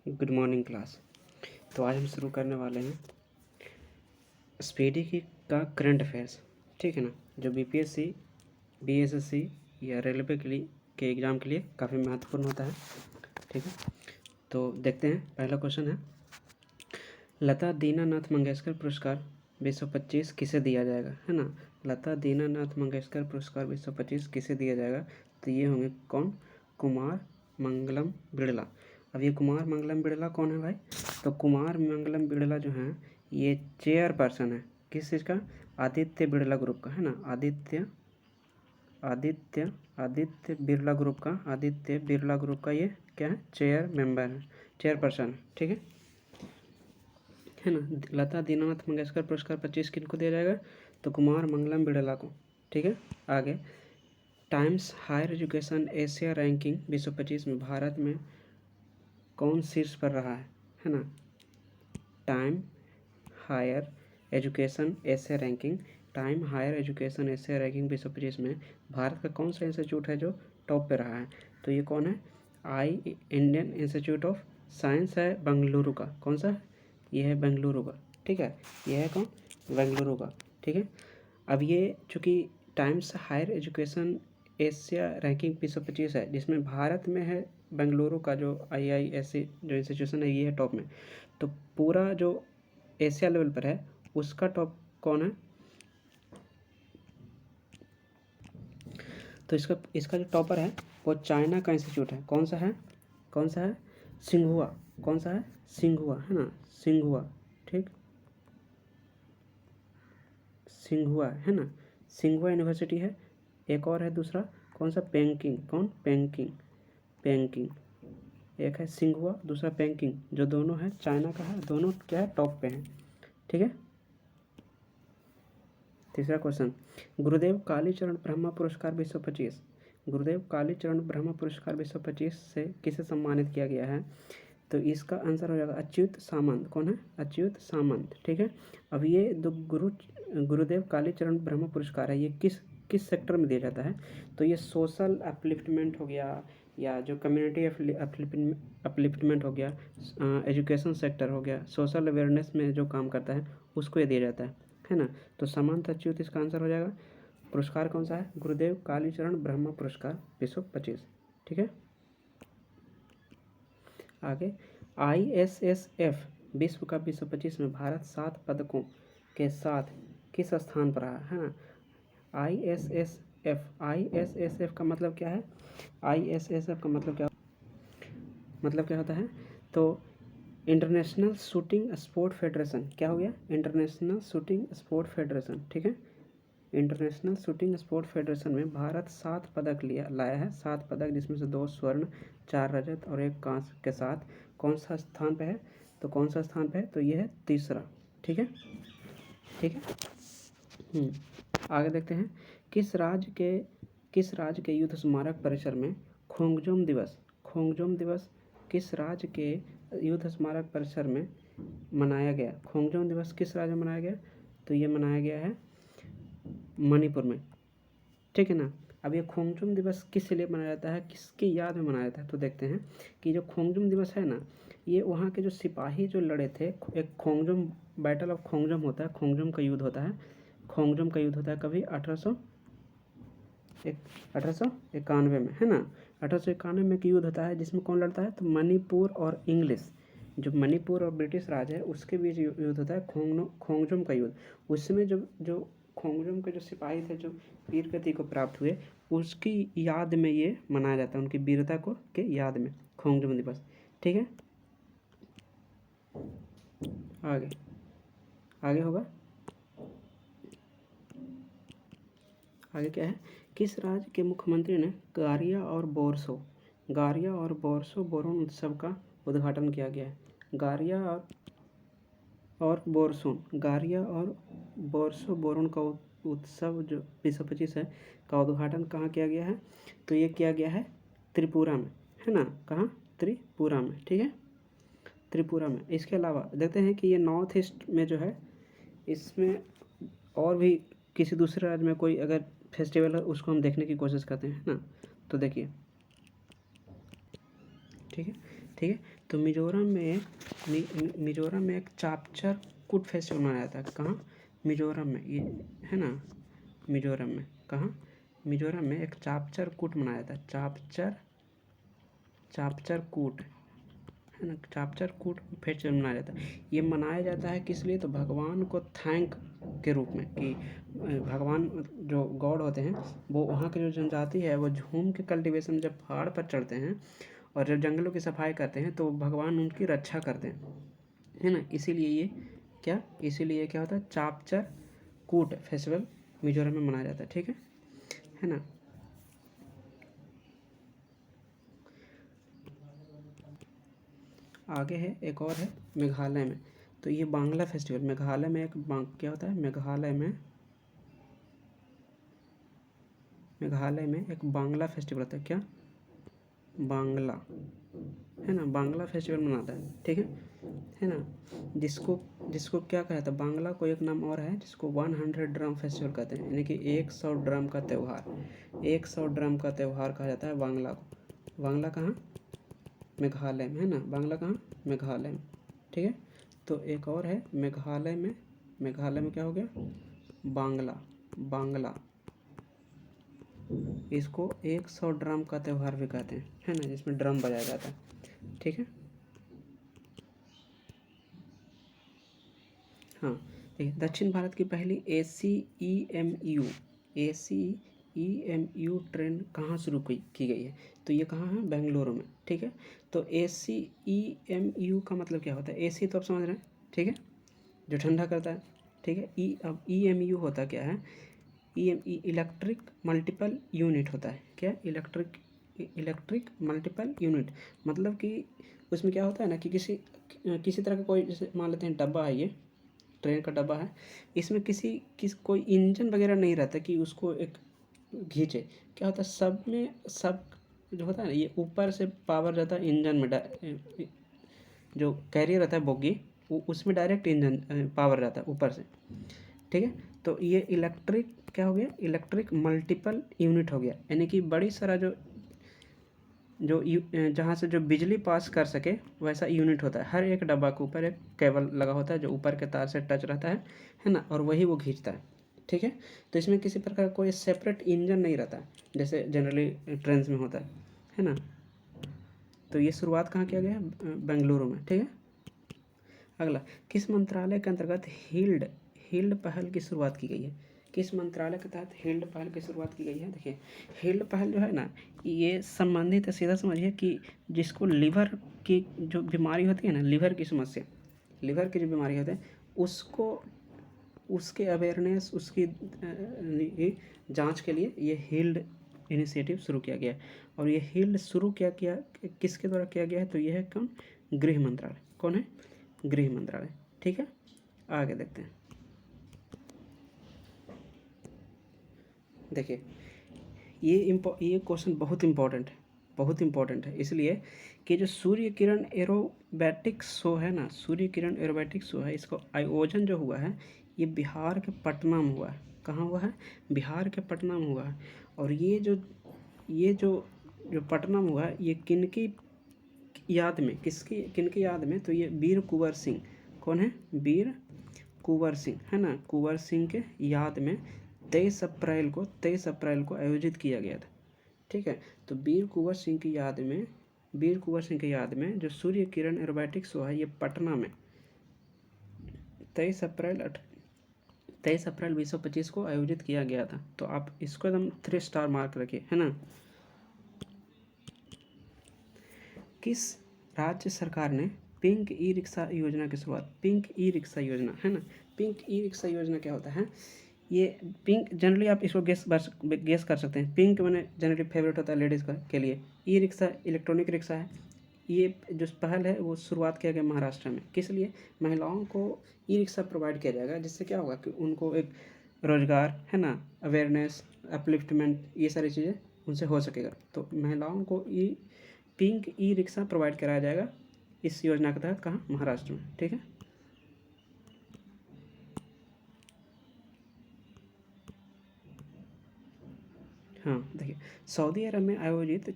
Good morning class. तो आज हम शुरू करने वाले हैं स्पीडी की का करंट अफेयर्स। ठीक है ना, जो बीपीएससी, बीएसएससी या रेलवे के एग्ज़ाम के लिए काफ़ी महत्वपूर्ण होता है। ठीक है, तो देखते हैं। पहला क्वेश्चन है, लता दीनानाथ मंगेशकर पुरस्कार 2025 किसे दिया जाएगा? है ना, लता दीनानाथ मंगेशकर पुरस्कार 2025 किसे दिया जाएगा? तो ये होंगे कौन? कुमार मंगलम बिरला। अब ये कुमार मंगलम बिरला कौन है भाई? तो कुमार मंगलम बिरला जो हैं ये चेयरपर्सन है किस चीज़ का? आदित्य बिरला ग्रुप का, है ना। आदित्य बिरला ग्रुप का, आदित्य बिरला ग्रुप का ये क्या है? चेयरपर्सन है। ठीक है ना। लता दीनानाथ मंगेशकर पुरस्कार 25 किनको दिया जाएगा? तो कुमार मंगलम बिरला को। ठीक है, आगे Times Higher Education Asia ranking 2025 में भारत में कौन शीर्ष पर रहा है ना। Time Higher Education Asia ranking, time Higher Education Asia ranking 2025 में भारत का कौन सा इंस्टीट्यूट है जो टॉप पे रहा है? तो ये कौन है? इंडियन इंस्टीट्यूट ऑफ साइंस है बेंगलुरु का। कौन सा है? ये है बेंगलुरु का। ठीक है, ये है कौन? बेंगलुरु का। ठीक है, अब ये चूँकि Times Higher Education Asia ranking 2025 है, जिसमें भारत में है बेंगलुरु का जो IISc जो इंस्टीट्यूशन है, ये है टॉप में। तो पूरा जो एशिया लेवल पर है उसका टॉप कौन है? तो इसका जो टॉपर है वो चाइना का इंस्टीट्यूट है। कौन सा है? सिंघुआ। कौन सा है? सिंघुआ, है ना। सिंघुआ, ठीक, सिंघुआ, है ना। सिंघुआ यूनिवर्सिटी है। एक और है दूसरा, कौन सा? पेंकिंग। कौन? पेंकिंग। एक है सिंघुआ, दूसरा पेंकिंग, जो दोनों है चाइना का है। दोनों क्या है? टॉप पे हैं। ठीक है, तीसरा क्वेश्चन, गुरुदेव कालीचरण ब्रह्मा पुरस्कार 2025, गुरुदेव कालीचरण ब्रह्मा पुरस्कार 2025 से किसे सम्मानित किया गया है? तो इसका आंसर हो जाएगा अच्युत सामंत। कौन है? अच्युत सामंत। ठीक है, अब ये दो गुरुदेव कालीचरण ब्रह्मा पुरस्कार है, ये किस सेक्टर में दिया जाता है? तो ये सोशल अपलिफ्टमेंट हो गया, या जो कम्युनिटी अपलिफ्टमेंट हो गया, एजुकेशन सेक्टर हो गया, सोशल अवेयरनेस में जो काम करता है उसको ये दिया जाता है ना। तो सामंत अच्युत इसका आंसर हो जाएगा। पुरस्कार कौन सा है? गुरुदेव कालीचरण ब्रह्मा पुरस्कार 2025। ठीक है, आगे ISSF विश्व कप 2025 में भारत 7 पदकों के साथ किस स्थान पर रहा है ना। ISSF का मतलब क्या है? ISSF का मतलब क्या होता है? तो इंटरनेशनल शूटिंग स्पोर्ट फेडरेशन। क्या हो गया? International shooting sport federation. ठीक है, इंटरनेशनल शूटिंग स्पोर्ट फेडरेशन में भारत 7 पदक लाया है। 7 पदक, जिसमें से 2 स्वर्ण, 4 रजत और 1 कांस्य के साथ कौन सा स्थान पे है? तो कौन सा स्थान पे है? तो ये है तीसरा। ठीक है, आगे देखते हैं। किस राज्य के युद्ध स्मारक परिसर में खोंगजोम दिवस किस राज्य के युद्ध स्मारक परिसर में मनाया गया? खोंगजोम दिवस किस राज्य में मनाया गया? तो ये मनाया गया है मणिपुर में। ठीक है ना। अब ये खोंगजोम दिवस किस लिए मनाया जाता है, किसकी याद में मनाया जाता है? तो देखते हैं कि जो खोंगजोम दिवस है ना, ये वहाँ के जो सिपाही जो लड़े थे, एक खोंगजोम बैटल ऑफ खोंगजोम होता है, खोंगजोम का युद्ध होता है। कभी 1891 में, है ना। 1891 में युद्ध होता है, जिसमें कौन लड़ता है? तो मणिपुर और इंग्लिश, जो मणिपुर और ब्रिटिश राज है उसके बीच युद्ध होता है, खोंगजोम का युद्ध। उसमें जो खोंगजोम के जो सिपाही थे, जो वीर गति को प्राप्त हुए, उसकी याद में ये मनाया जाता है, उनकी वीरता को के याद में खोंगजोम दिवस। ठीक है, आगे होगा। आगे क्या है? किस राज्य के मुख्यमंत्री ने गारिया और बोरसो उत्सव का उद्घाटन किया गया है? गारिया और बोरसो बोरोन का उत्सव जो 2025 है का उद्घाटन कहाँ किया गया है? तो ये किया गया है त्रिपुरा में, है ना। कहाँ? त्रिपुरा में। ठीक है, त्रिपुरा में। इसके अलावा देखते हैं कि ये नॉर्थ ईस्ट में जो है, इसमें और भी किसी दूसरे राज्य में कोई अगर फेस्टिवल है उसको हम देखने की कोशिश करते हैं ना। तो देखिए, ठीक है, तो मिजोरम में एक चापचर कूट फेस्टिवल मनाया जाता है। कहाँ? मिजोरम में, ये है ना, मिजोरम में। कहाँ? मिजोरम में एक चापचर कूट मनाया जाता है। चापचर कूट, है ना, चापचर कूट फेस्टिवल मनाया जाता है। ये मनाया जाता है किस लिए? तो भगवान को थैंक के रूप में, कि भगवान जो गॉड होते हैं वो वहाँ की जो जनजाति है वो झूम के कल्टीवेशन जब पहाड़ पर चढ़ते हैं और जब जंगलों की सफाई करते हैं तो भगवान उनकी रक्षा करते हैं, है ना। इसीलिए क्या होता है, चापचर कूट फेस्टिवल मिजोरम में मनाया जाता है। ठीक है ना। आगे है, एक और है मेघालय में। तो ये बांग्ला फेस्टिवल, मेघालय में क्या होता है, मेघालय में एक बांग्ला फेस्टिवल होता है। क्या? बांग्ला, है ना, बांग्ला फेस्टिवल मनाता है। ठीक है ना। जिसको क्या कहता है, बांग्ला को एक नाम और है जिसको 100 ड्रम फेस्टिवल कहते हैं, यानी कि 100 ड्रम का त्यौहार। 100 ड्रम का त्यौहार कहा जाता है बांग्ला को। बांग्ला कहाँ? मेघालय में, है ना। बांग्ला कहाँ? मेघालय में। ठीक है। तो एक और है मेघालय में क्या हो गया, बांग्ला। इसको 100 ड्रम का त्यौहार भी कहते हैं, है ना, जिसमें ड्रम बजाया जाता है। ठीक है। हाँ, देखिए, दक्षिण भारत की पहली ACEMU ट्रेन कहाँ शुरू की गई है? तो ये कहाँ है? बेंगलुरु में। ठीक है। तो ACEMU का मतलब क्या होता है? AC तो आप समझ रहे हैं, ठीक है, जो ठंडा करता है। ठीक है। अब EMU होता क्या है? इलेक्ट्रिक मल्टीपल यूनिट होता है। क्या? इलेक्ट्रिक मल्टीपल यूनिट, मतलब कि उसमें क्या होता है ना कि किसी तरह का कोई, जैसे मान लेते हैं डब्बा है, ये ट्रेन का डब्बा है, इसमें कोई इंजन वगैरह नहीं रहता कि उसको एक खींचे। क्या होता है, सब जो होता है ना, ये ऊपर से पावर जाता है इंजन में, जो कैरियर रहता है बोगी, वो उसमें डायरेक्ट इंजन पावर रहता है ऊपर से। ठीक है। तो ये इलेक्ट्रिक क्या हो गया? इलेक्ट्रिक मल्टीपल यूनिट हो गया, यानी कि बड़ी सारा जो जहाँ से जो बिजली पास कर सके वैसा यूनिट होता है। हर एक डब्बा के ऊपर एक केबल लगा होता है जो ऊपर के तार से टच रहता है ना, और वही वो खींचता है। ठीक है। तो इसमें किसी प्रकार का कोई सेपरेट इंजन नहीं रहता जैसे जनरली ट्रेन में होता है ना। तो ये शुरुआत कहाँ किया गया? बेंगलुरु में। ठीक है। अगला, किस मंत्रालय के अंतर्गत हील्ड पहल की शुरुआत की गई है? किस मंत्रालय के तहत हील्ड पहल की शुरुआत की गई है? देखिए, हील्ड पहल जो है ना, ये संबंधित है, सीधा समझिए कि जिसको लिवर की जो बीमारी होती है ना, लिवर की समस्या, लिवर की जो बीमारी होती है उसको, उसके अवेयरनेस, उसकी जांच के लिए ये हील्ड इनिशिएटिव शुरू किया गया है। और ये हील्ड शुरू किया किसके द्वारा किया गया है? तो ये है कौन? गृह मंत्रालय। कौन है? गृह मंत्रालय। ठीक है। आगे देखते हैं। देखिए, ये क्वेश्चन बहुत इम्पोर्टेंट है इसलिए कि जो सूर्य किरण एरोबैटिक्स शो है ना, सूर्य किरण एरोबैटिक्स शो है, इसको आयोजन जो हुआ है ये बिहार के पटना में हुआ है। कहाँ हुआ है? बिहार के पटना में हुआ है। और ये जो पटना में हुआ है, ये किनकी याद में? तो ये वीर कुंवर सिंह। कौन है? वीर कुंवर सिंह, है ना, कुंवर सिंह के याद में 23 अप्रैल को आयोजित किया गया था। ठीक है। तो वीर कुंवर सिंह की याद में जो सूर्य किरण एरोबैटिक्स शो है ये पटना में 23 अप्रैल 2025 को आयोजित किया गया था। तो आप इसको एकदम 3 स्टार मार्क रखिए, है ना। किस राज्य सरकार ने पिंक ई रिक्शा योजना की शुरुआत? पिंक ई रिक्शा योजना, है ना। पिंक ई रिक्शा योजना क्या होता है? ये पिंक, जनरली आप इसको गेस कर सकते हैं। पिंक मैंने जनरली फेवरेट होता है लेडीज़ के लिए। ई रिक्शा इलेक्ट्रॉनिक रिक्शा है। ये जो पहल है वो शुरुआत किया गया महाराष्ट्र में। किस लिए? महिलाओं को ई रिक्शा प्रोवाइड किया जाएगा, जिससे क्या होगा कि उनको एक रोजगार, है ना, अवेयरनेस, अपलिफ्टमेंट, ये सारी चीज़ें उनसे हो सकेगा। तो महिलाओं को पिंक ई रिक्शा प्रोवाइड कराया जाएगा इस योजना के तहत। कहाँ? महाराष्ट्र में। ठीक है। हाँ, देखिए, सऊदी अरब में आयोजित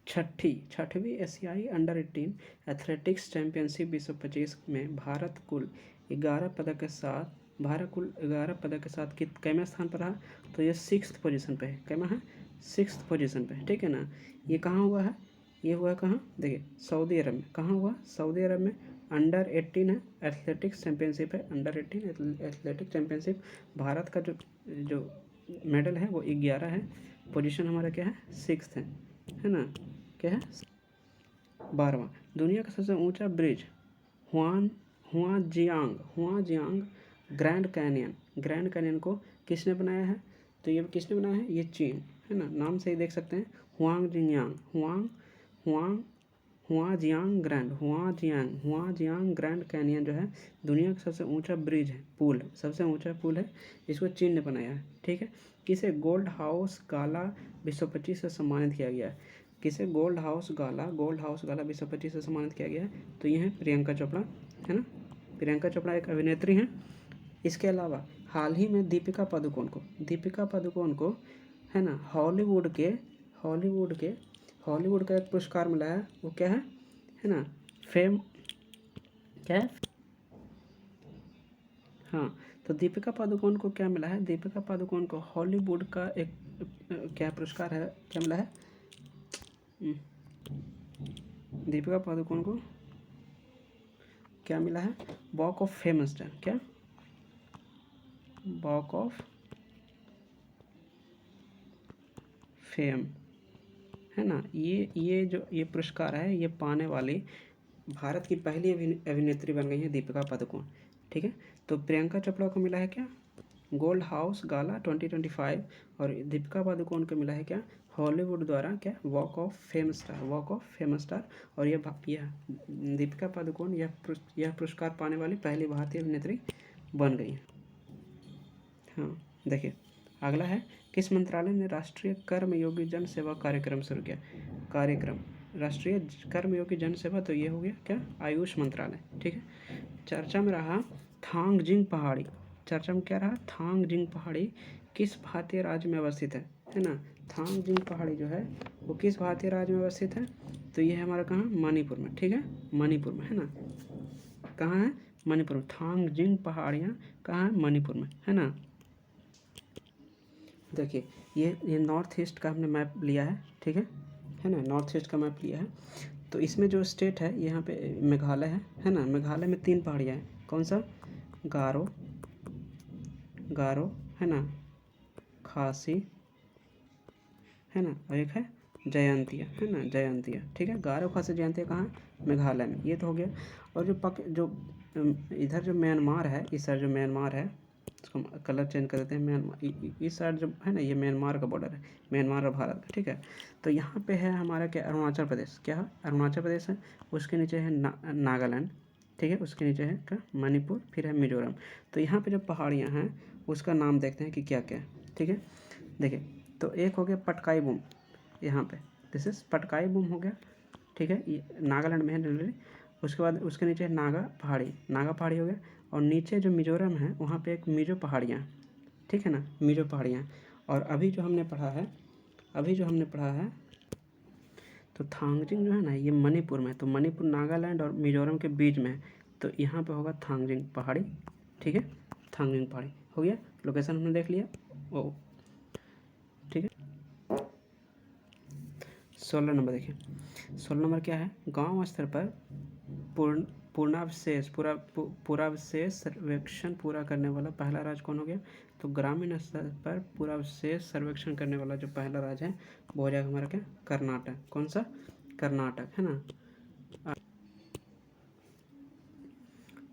छठवीं एशियाई अंडर-18 एथलेटिक्स चैंपियनशिप 2025 में भारत कुल 11 पदक के साथ कैमें स्थान पर रहा? तो ये 6th पोजीशन पे है। कैमें है? 6th पोजीशन पे है, ठीक है ना। ये कहाँ हुआ है? ये हुआ कहाँ? देखिए सऊदी अरब में। कहाँ हुआ? सऊदी अरब में। अंडर-18 है, एथलेटिक्स चैंपियनशिप है, अंडर-18 एथलेटिक चैंपियनशिप। भारत का जो मेडल है वो 11 है। पोजीशन हमारा क्या है? 6th है ना। क्या है? 12वां। दुनिया का सबसे ऊंचा ब्रिज हुआजियांग ग्रैंड कैनियन को किसने बनाया है? तो ये किसने बनाया है? ये चीन है ना। नाम से ही देख सकते हैं, हुआजियांग ग्रैंड कैनियन जो है दुनिया का सबसे ऊंचा ब्रिज है, पुल, सबसे ऊंचा पुल है। इसको चीन ने बनाया है, ठीक है। किसे गोल्ड हाउस गाला 2025 से सम्मानित किया गया है? किसे गोल्ड हाउस गाला 2025 से सम्मानित किया गया है? तो ये है प्रियंका चोपड़ा, है ना। प्रियंका चोपड़ा एक अभिनेत्री हैं। इसके अलावा हाल ही में दीपिका पादुकोण को है ना हॉलीवुड का एक पुरस्कार मिला है। वो क्या है ना, फेम, क्या है? हाँ, तो दीपिका पादुकोण को क्या मिला है? दीपिका पादुकोण को हॉलीवुड का एक क्या पुरस्कार है? क्या मिला है? दीपिका पादुकोण को क्या मिला है? Walk of fame star. क्या? वॉक ऑफ फेम, है ना। ये पुरस्कार है, ये पाने वाली भारत की पहली अभिनेत्री बन गई है दीपिका पादुकोण, ठीक है। तो प्रियंका चोपड़ा को मिला है क्या? गोल्ड हाउस गाला 2025। और दीपिका पादुकोण को मिला है क्या? हॉलीवुड द्वारा क्या? Walk of fame star. और यह दीपिका पादुकोण यह पुरस्कार पाने वाली पहली भारतीय अभिनेत्री बन गई है। हाँ, देखिए अगला है, किस मंत्रालय ने राष्ट्रीय कर्मयोगी जन सेवा कार्यक्रम शुरू किया? राष्ट्रीय कर्मयोगी जन सेवा, तो ये हो गया क्या? आयुष मंत्रालय, ठीक है। चर्चा में रहा थांगजिंग पहाड़ी। चर्चा में क्या रहा? थांगजिंग पहाड़ी किस भारतीय राज्य में अवस्थित है ना। थांगजिंग पहाड़ी जो है वो किस भारतीय राज्य में अवस्थित है? तो ये है हमारा कहाँ? मणिपुर में, ठीक है। मणिपुर में, है ना। कहाँ है? मणिपुर में। थांगजिंग पहाड़ियाँ कहाँ है? मणिपुर में, है ना। देखिए ये नॉर्थ ईस्ट का हमने मैप लिया है, ठीक है ना। नॉर्थ ईस्ट का मैप लिया है। तो इसमें जो स्टेट है यहाँ पे मेघालय है ना। मेघालय में 3 पहाड़ियाँ हैं। कौन सा? गारो, है ना, खासी, है ना, और एक है जयंतिया, है ना, जयंतिया, ठीक है। गारो, खासी, जयंतिया कहाँ? मेघालय में। ये तो हो गया। और जो इधर जो म्यांमार है, इस साइड जो म्यांमार है, इसको कलर चेंज कर देते हैं। म्यांमार इस साइड जो है ना, ये म्यांमार का बॉर्डर है, म्यांमार और भारत का, ठीक है। तो यहाँ पे है हमारा क्या? अरुणाचल प्रदेश। क्या है? अरुणाचल प्रदेश है। उसके नीचे है नागालैंड, ठीक है। उसके नीचे है क्या? मणिपुर, फिर है मिजोरम। तो यहाँ पे जो पहाड़ियाँ हैं उसका नाम देखते हैं कि क्या क्या है, ठीक है। देखिए तो एक हो गया पटकाई बूम, यहाँ पे दिस इज पटकाई बूम हो गया, ठीक है। ये नागालैंड में है जनरली। उसके बाद उसके नीचे है नागा पहाड़ी हो गया। और नीचे जो मिजोरम है वहाँ पे एक मिजो पहाड़ियाँ, ठीक है ना, मिजो पहाड़ियाँ। और अभी जो हमने पढ़ा है तो थांगजिंग जो है ना, ये मणिपुर में। तो मणिपुर नागालैंड और मिजोरम के बीच में है। तो यहाँ पे होगा थांगजिंग पहाड़ी, ठीक है। थांगजिंग पहाड़ी हो गया। लोकेशन हमने देख लिया। ओ, ठीक है। 16 नंबर देखिए। 16 नंबर क्या है? गांव स्तर पर पूर्णावशेष सर्वेक्षण पूरा करने वाला पहला राज्य कौन हो गया? तो ग्रामीण स्तर पर पूर्वावशेष सर्वेक्षण करने वाला जो पहला राज्य है वो हो जाएगा हमारा क्या? कर्नाटक। कौन सा? कर्नाटक, है ना,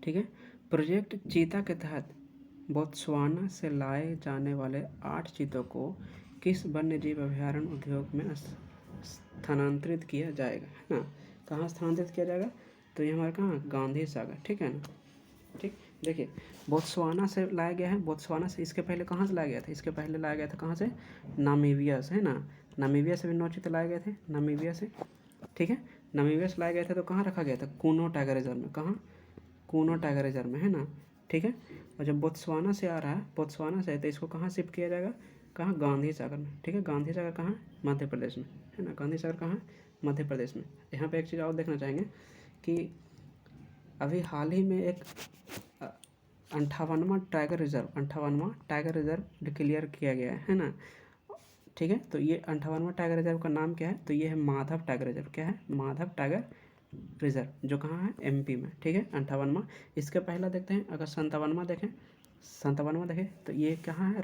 ठीक है। प्रोजेक्ट चीता के तहत बोत्सवाना से लाए जाने वाले 8 चीतों को किस वन्यजीव अभयारण्य उद्योग में स्थानांतरित किया जाएगा, है ना। कहाँ स्थानांतरित किया जाएगा? तो ये हमारा कहाँ? गांधी सागर, ठीक है ना, ठीक। देखिए बोत्सवाना से लाया गया है। बोत्सवाना से इसके पहले कहाँ से लाया गया था? इसके पहले लाया गया था कहाँ से? नामीबिया से, है ना। नामीबिया से भी 9 चीते लाए गए थे, नामीबिया से, ठीक है। नामीबिया से लाए गए थे तो कहाँ रखा गया था? कूनो टाइगर रिजर्व में। कहाँ? कूनो टाइगर रिजर्व में, है ना, ठीक है। और जब बोत्सवाना से आ रहा है, बोत्सवाना से, तो इसको कहाँ शिफ्ट किया जाएगा? कहाँ? गांधी सागर में, ठीक है। गांधी सागर कहाँ? मध्य प्रदेश में, है ना। गांधी सागर कहाँ? मध्य प्रदेश में। यहाँ पे एक चीज़ और देखना चाहेंगे कि अभी हाल ही में एक 58वां टाइगर रिजर्व डिक्लेयर किया गया है ना, ठीक है। तो ये 58वां टाइगर रिजर्व का नाम क्या है, तो ये है माधव टाइगर रिजर्व। क्या है, माधव टाइगर रिजर्व, जो कहाँ है, एमपी में, ठीक है, 58वां। इसके पहला देखते हैं, अगर 57वां देखें तो ये कहाँ है,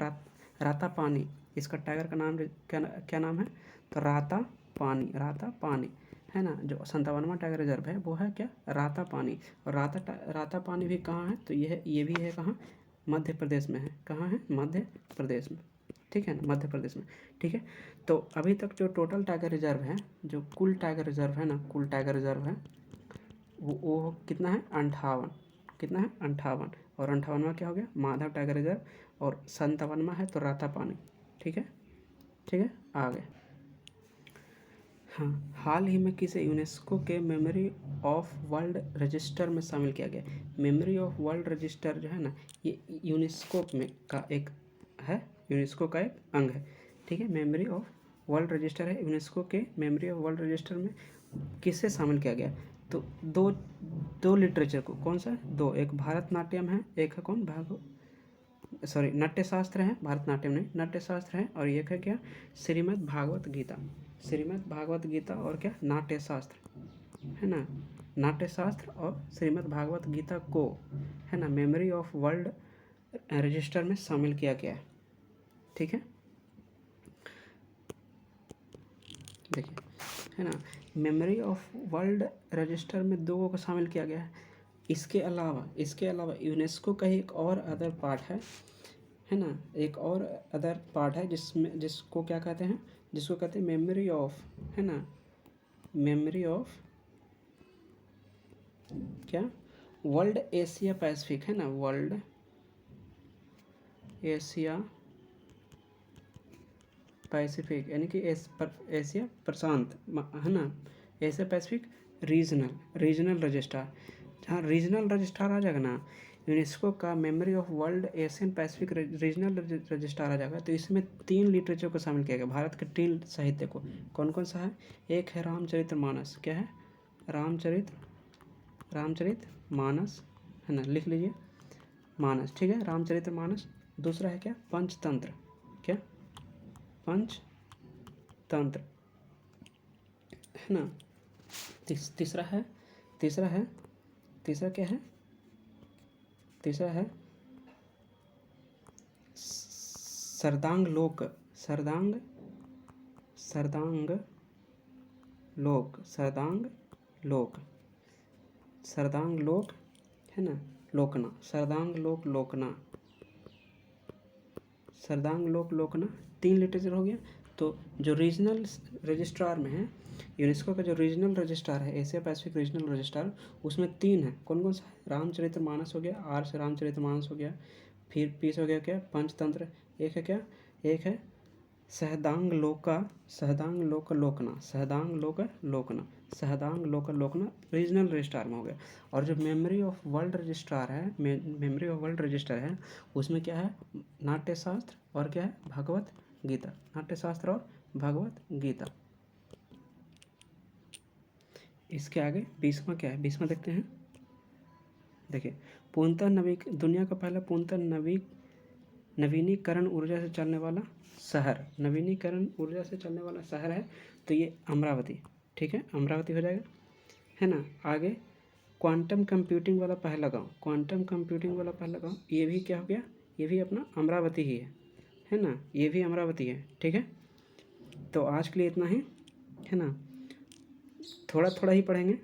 रातापानी। इसका टाइगर का नाम क्या नाम है, तो रातापानी है ना। जो 57वां टाइगर रिजर्व है वो है क्या, रातापानी। और रातापानी भी कहाँ है, तो ये भी है कहाँ, मध्य प्रदेश में है। कहाँ है, मध्य प्रदेश में, ठीक है ना, मध्य प्रदेश में, ठीक है। तो अभी तक जो टोटल टाइगर रिजर्व है, जो कुल टाइगर रिजर्व है ना, कुल टाइगर रिजर्व है वो कितना है, 58। कितना है, 58। और 58वां क्या हो गया, माधव टाइगर रिजर्व, और 57वां है तो रातापानी, ठीक है, ठीक है, आगे। हाँ, हाल ही में किसे यूनेस्को के मेमोरी ऑफ वर्ल्ड रजिस्टर में शामिल किया गया। मेमोरी ऑफ वर्ल्ड रजिस्टर जो है ना, ये यूनेस्को में का एक है, यूनेस्को का एक अंग है, ठीक है। मेमोरी ऑफ वर्ल्ड रजिस्टर है यूनेस्को के मेमोरी ऑफ वर्ल्ड रजिस्टर में किसे शामिल किया गया, तो दो लिटरेचर को, कौन सा, दो, एक भारतनाट्यम है, एक है कौन, नाट्यशास्त्र है, भारतनाट्यम नहीं, नाट्यशास्त्र है, और एक है क्या, श्रीमद् भागवत गीता, और क्या, नाट्यशास्त्र है ना, नाट्यशास्त्र और श्रीमद् भागवत गीता को है ना मेमोरी ऑफ वर्ल्ड रजिस्टर में शामिल किया गया है, ठीक है। देखिए, है ना, मेमोरी ऑफ वर्ल्ड रजिस्टर में दो को शामिल किया गया है। इसके अलावा यूनेस्को का ही एक और अदर पार्ट है ना, एक और अदर पार्ट है जिसको क्या कहते हैं, मेमोरी ऑफ, है ना, मेमोरी ऑफ क्या, वर्ल्ड एशिया पैसिफिक, है ना, वर्ल्ड एशिया पैसिफिक, यानी कि एशिया प्रशांत, है ना, एशिया पैसिफिक रीजनल रजिस्ट्रार। जहाँ रीजनल रजिस्ट्रार आ जाएगा ना यूनेस्को का, memory of world Asian Pacific regional registrar आ जाएगा, तो इसमें 3 लिटरेचर को शामिल किया गया, भारत के 3 साहित्य को। कौन कौन सा है, एक है रामचरितमानस, क्या है, रामचरितमानस, है ना, लिख लीजिए, मानस, ठीक है, रामचरितमानस। दूसरा है क्या, पंचतंत्र, क्या, पंचतंत्र, है ना। तीसरा क्या है, तीसरा है सरदांग लोक, है ना, लोकना, सरदांग लोकना 3 लिटरेचर हो गया। तो जो रीजनल रजिस्ट्रार में है, यूनेस्को का जो रीजनल रजिस्ट्रार है, एशिया पैसिफिक रीजनल रजिस्ट्रार, उसमें 3 है, कौन कौन सा है, रामचरितमानस हो गया, आर से रामचरितमानस हो गया, फिर पी से हो गया क्या, पंचतंत्र, एक है क्या, एक है सहदांग लोकना रीजनल रजिस्ट्रार में हो गया। और जो मेमोरी ऑफ वर्ल्ड रजिस्टर है, उसमें क्या है, नाट्यशास्त्र और क्या है, भगवत गीता, नाट्यशास्त्र और भगवत गीता। इसके आगे 20वां क्या है, 20वां देखते हैं। देखिए, दुनिया का पहला पूर्णतः नवीनीकरण ऊर्जा से चलने वाला शहर है, तो ये अमरावती, ठीक है, अमरावती हो जाएगा, है ना। आगे क्वांटम कंप्यूटिंग वाला पहला गांव, ये भी क्या हो गया, ये भी अपना अमरावती ही है ना, ये भी अमरावती है, ठीक है। तो आज के लिए इतना ही, है ना, थोड़ा थोड़ा ही पढ़ेंगे,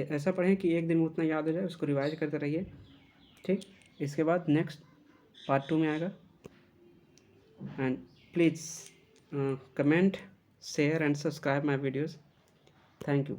ऐसा पढ़ें कि एक दिन में उतना याद हो जाए, उसको रिवाइज करते रहिए, ठीक। इसके बाद नेक्स्ट पार्ट 2 में आएगा। And please comment, share and subscribe my videos. Thank you.